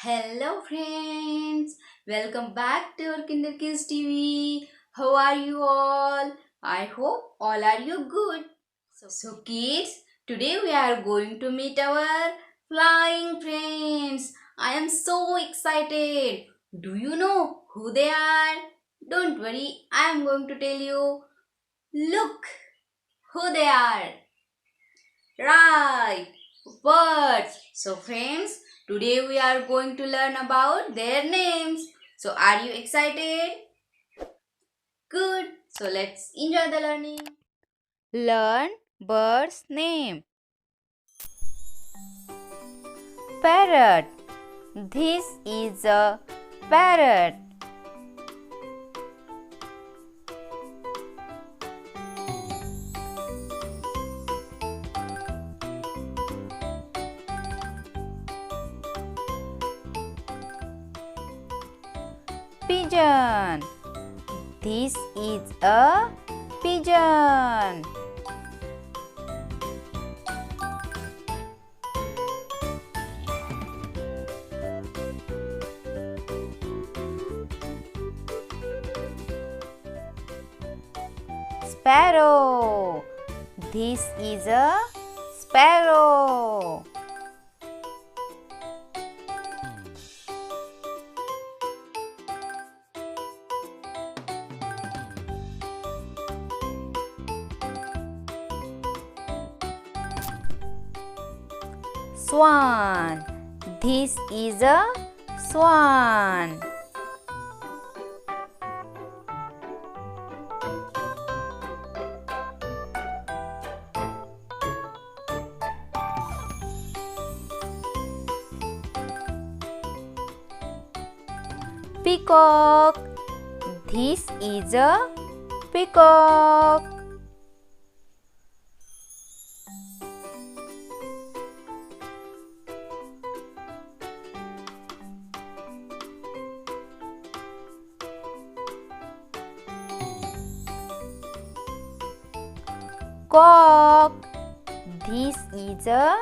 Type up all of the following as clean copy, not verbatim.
Hello friends, welcome back to our Kinder Kids TV. How are you all? I hope all are you good. So kids, today we are going to meet our flying friends. I am so excited. Do you know who they are? Don't worry, I am going to tell you. Look who they are. Right, birds. So friends, today we are going to learn about their names. So are you excited? Good. So let's enjoy the learning. Learn bird's name. Parrot. This is a parrot. Pigeon. This is a pigeon. Sparrow. This is a sparrow. Swan. This is a swan. Peacock. This is a peacock. Cock. This is a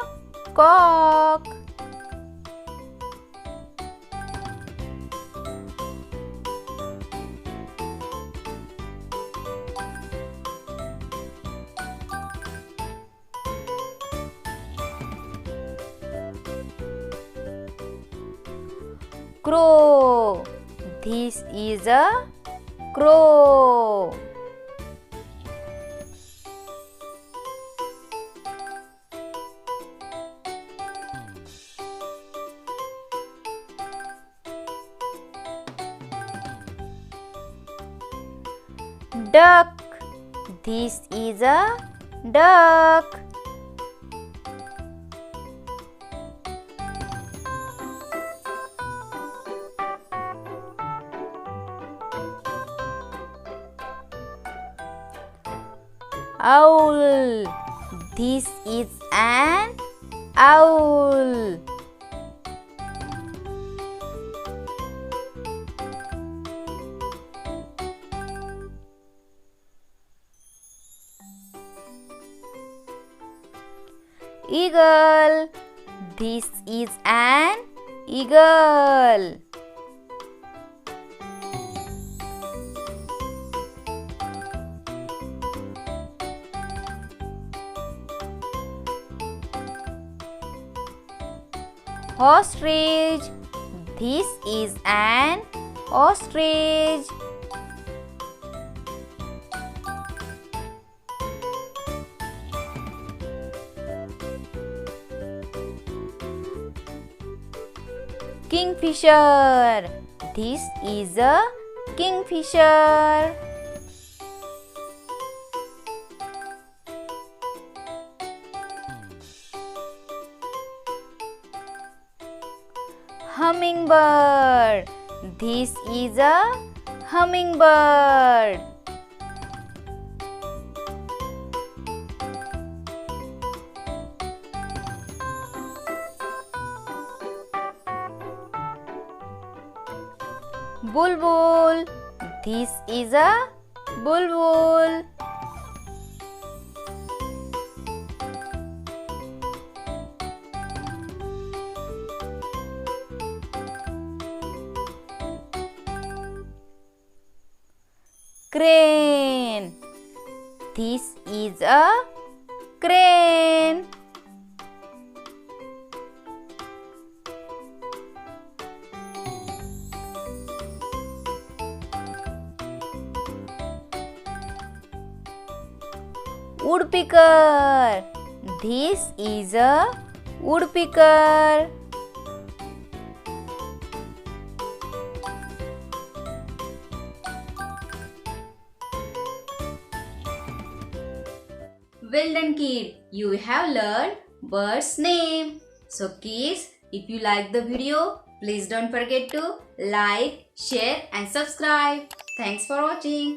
cock. Crow. This is a crow. Duck. This is a duck. Owl. This is an owl. Eagle. This is an eagle. Ostrich. This is an ostrich. Kingfisher. This is a kingfisher. Hummingbird. This is a hummingbird. Bulbul. This is a bulbul. crane. This is a crane. Woodpecker. This is a woodpecker. Well done, kid. You have learned bird's name. So kids, if you like the video, please don't forget to like, share and subscribe. Thanks for watching.